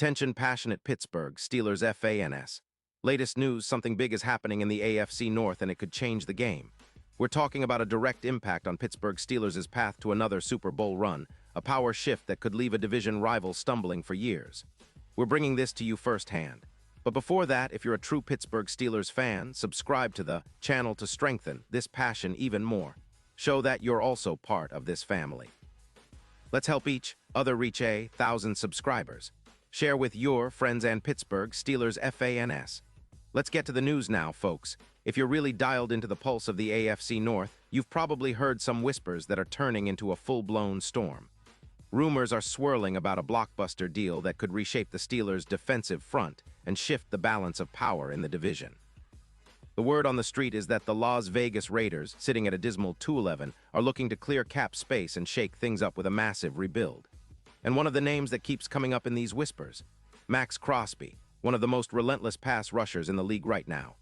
Attention passionate Pittsburgh Steelers fans. Latest news, something big is happening in the AFC North and it could change the game. We're talking about a direct impact on Pittsburgh Steelers' path to another Super Bowl run, a power shift that could leave a division rival stumbling for years. We're bringing this to you firsthand. But before that, if you're a true Pittsburgh Steelers fan, subscribe to the channel to strengthen this passion even more. Show that you're also part of this family. Let's help each other reach 1,000 subscribers. Share with your friends and Pittsburgh Steelers fans. Let's get to the news now, folks. If you're really dialed into the pulse of the AFC North, you've probably heard some whispers that are turning into a full-blown storm. Rumors are swirling about a blockbuster deal that could reshape the Steelers' defensive front and shift the balance of power in the division. The word on the street is that the Las Vegas Raiders, sitting at a dismal 2-11, are looking to clear cap space and shake things up with a massive rebuild. And one of the names that keeps coming up in these whispers, Maxx Crosby, one of the most relentless pass rushers in the league right now.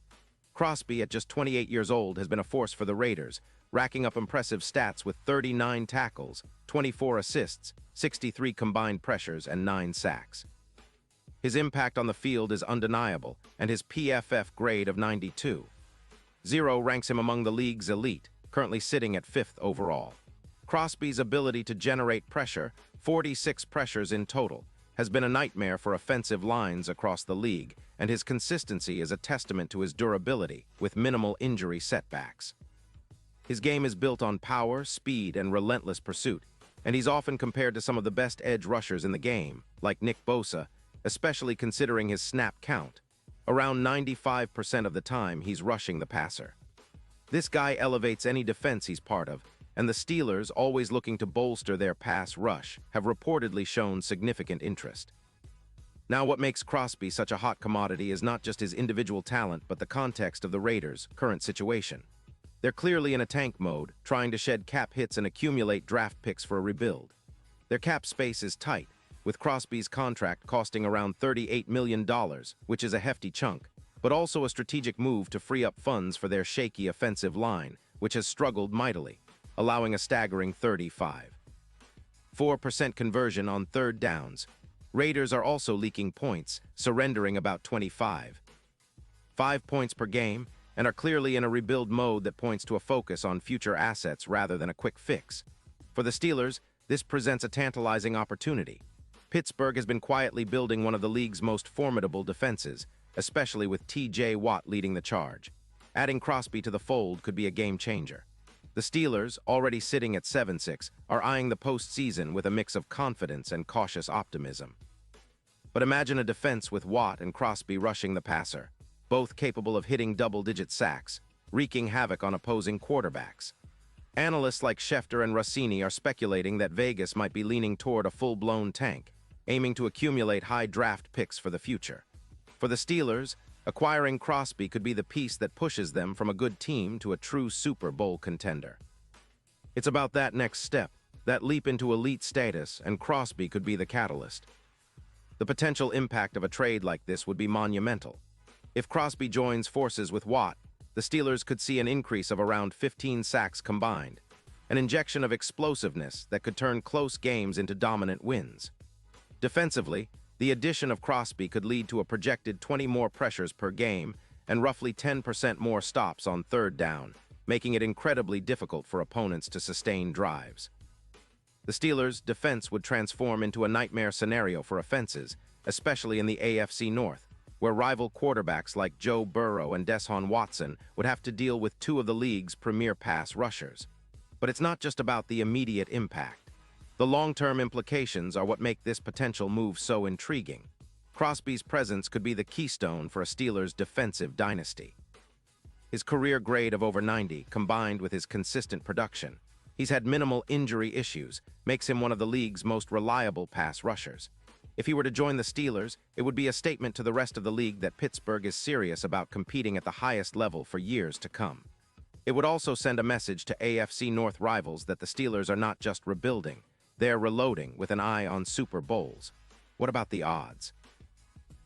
Crosby, at just 28 years old, has been a force for the Raiders, racking up impressive stats with 39 tackles, 24 assists, 63 combined pressures, and 9 sacks. His impact on the field is undeniable, and his PFF grade of 92.0 ranks him among the league's elite, currently sitting at 5th overall. Crosby's ability to generate pressure, 46 pressures in total, has been a nightmare for offensive lines across the league, and his consistency is a testament to his durability, with minimal injury setbacks. His game is built on power, speed, and relentless pursuit, and he's often compared to some of the best edge rushers in the game, like Nick Bosa, especially considering his snap count. Around 95% of the time, he's rushing the passer. This guy elevates any defense he's part of, and the Steelers, always looking to bolster their pass rush, have reportedly shown significant interest. Now, what makes Crosby such a hot commodity is not just his individual talent, but the context of the Raiders' current situation. They're clearly in a tank mode, trying to shed cap hits and accumulate draft picks for a rebuild. Their cap space is tight, with Crosby's contract costing around $38 million, which is a hefty chunk, but also a strategic move to free up funds for their shaky offensive line, which has struggled mightily, allowing a staggering 35.4% conversion on third downs. Raiders are also leaking points, surrendering about 25.5 points per game, and are clearly in a rebuild mode that points to a focus on future assets rather than a quick fix. For the Steelers, this presents a tantalizing opportunity. Pittsburgh has been quietly building one of the league's most formidable defenses, especially with T.J. Watt leading the charge. Adding Crosby to the fold could be a game-changer. The Steelers, already sitting at 7-6, are eyeing the postseason with a mix of confidence and cautious optimism. But imagine a defense with Watt and Crosby rushing the passer, both capable of hitting double-digit sacks, wreaking havoc on opposing quarterbacks. Analysts like Schefter and Rossini are speculating that Vegas might be leaning toward a full-blown tank, aiming to accumulate high draft picks for the future. For the Steelers, acquiring Crosby could be the piece that pushes them from a good team to a true Super Bowl contender. It's about that next step, that leap into elite status, and Crosby could be the catalyst. The potential impact of a trade like this would be monumental. If Crosby joins forces with Watt, the Steelers could see an increase of around 15 sacks combined, an injection of explosiveness that could turn close games into dominant wins. Defensively, the addition of Crosby could lead to a projected 20 more pressures per game and roughly 10% more stops on third down, making it incredibly difficult for opponents to sustain drives. The Steelers' defense would transform into a nightmare scenario for offenses, especially in the AFC North, where rival quarterbacks like Joe Burrow and Deshaun Watson would have to deal with two of the league's premier pass rushers. But it's not just about the immediate impact. The long-term implications are what make this potential move so intriguing. Crosby's presence could be the keystone for a Steelers' defensive dynasty. His career grade of over 90, combined with his consistent production, he's had minimal injury issues, makes him one of the league's most reliable pass rushers. If he were to join the Steelers, it would be a statement to the rest of the league that Pittsburgh is serious about competing at the highest level for years to come. It would also send a message to AFC North rivals that the Steelers are not just rebuilding, they're reloading with an eye on Super Bowls. What about the odds?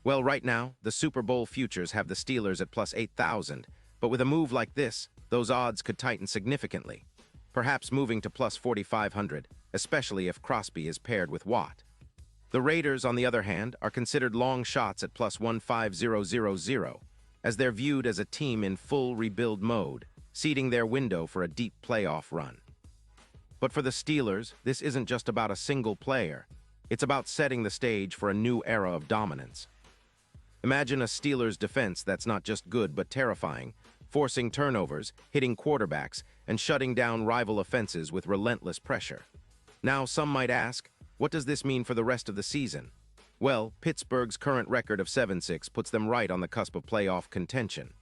Well, right now, the Super Bowl futures have the Steelers at plus 8,000, but with a move like this, those odds could tighten significantly, perhaps moving to plus 4,500, especially if Crosby is paired with Watt. The Raiders, on the other hand, are considered long shots at plus 15000, as they're viewed as a team in full rebuild mode, seeding their window for a deep playoff run. But for the Steelers, this isn't just about a single player. It's about setting the stage for a new era of dominance. Imagine a Steelers defense that's not just good but terrifying, forcing turnovers, hitting quarterbacks, and shutting down rival offenses with relentless pressure. Now, some might ask, what does this mean for the rest of the season? Well, Pittsburgh's current record of 7-6 puts them right on the cusp of playoff contention.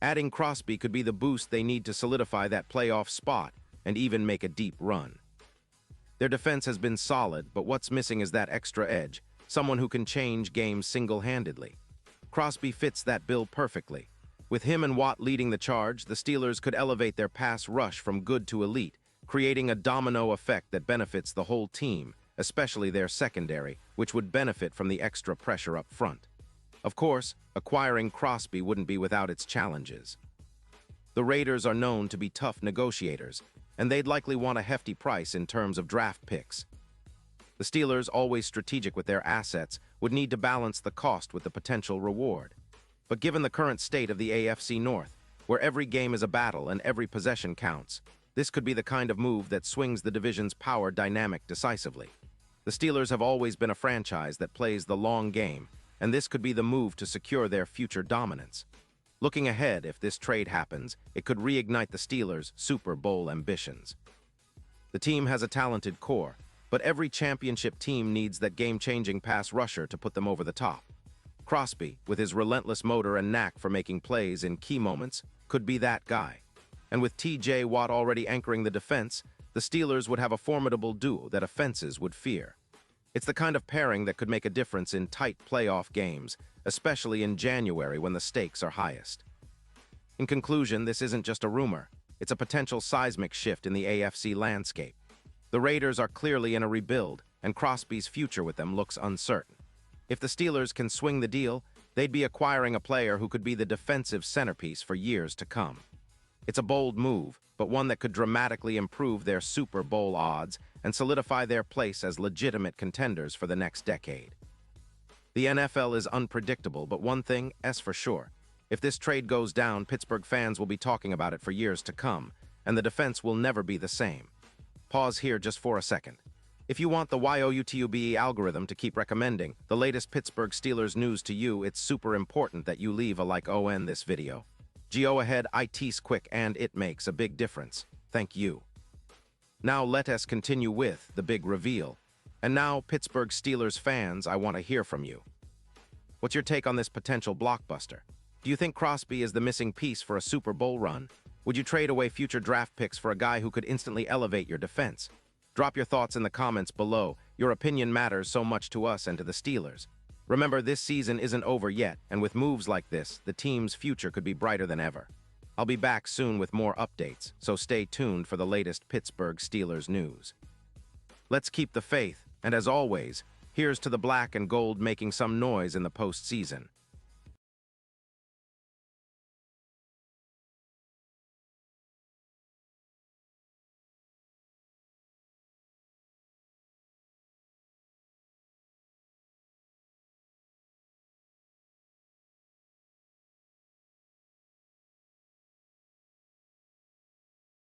Adding Crosby could be the boost they need to solidify that playoff spot and even make a deep run. Their defense has been solid, but what's missing is that extra edge, someone who can change games single-handedly. Crosby fits that bill perfectly. With him and Watt leading the charge, the Steelers could elevate their pass rush from good to elite, creating a domino effect that benefits the whole team, especially their secondary, which would benefit from the extra pressure up front. Of course, acquiring Crosby wouldn't be without its challenges. The Raiders are known to be tough negotiators, and they'd likely want a hefty price in terms of draft picks. The Steelers, always strategic with their assets, would need to balance the cost with the potential reward. But given the current state of the AFC North, where every game is a battle and every possession counts, this could be the kind of move that swings the division's power dynamic decisively. The Steelers have always been a franchise that plays the long game, and this could be the move to secure their future dominance. Looking ahead, if this trade happens, it could reignite the Steelers' Super Bowl ambitions. The team has a talented core, but every championship team needs that game-changing pass rusher to put them over the top. Crosby, with his relentless motor and knack for making plays in key moments, could be that guy. And with T.J. Watt already anchoring the defense, the Steelers would have a formidable duo that offenses would fear. It's the kind of pairing that could make a difference in tight playoff games, especially in January when the stakes are highest. In conclusion, this isn't just a rumor. It's a potential seismic shift in the AFC landscape. The Raiders are clearly in a rebuild, and Crosby's future with them looks uncertain. If the Steelers can swing the deal, they'd be acquiring a player who could be the defensive centerpiece for years to come. It's a bold move, but one that could dramatically improve their Super Bowl odds and solidify their place as legitimate contenders for the next decade. The NFL is unpredictable, but one thing is for sure. If this trade goes down, Pittsburgh fans will be talking about it for years to come, and the defense will never be the same. Pause here just for a second. If you want the YOUTUBE algorithm to keep recommending the latest Pittsburgh Steelers news to you, it's super important that you leave a like on this video. Go ahead, it's quick and it makes a big difference. Thank you. Now let us continue with the big reveal. And now, Pittsburgh Steelers fans, I want to hear from you. What's your take on this potential blockbuster? Do you think Crosby is the missing piece for a Super Bowl run? Would you trade away future draft picks for a guy who could instantly elevate your defense? Drop your thoughts in the comments below. Your opinion matters so much to us and to the Steelers. Remember, this season isn't over yet, and with moves like this, the team's future could be brighter than ever. I'll be back soon with more updates, so stay tuned for the latest Pittsburgh Steelers news. Let's keep the faith, and as always, here's to the black and gold making some noise in the postseason.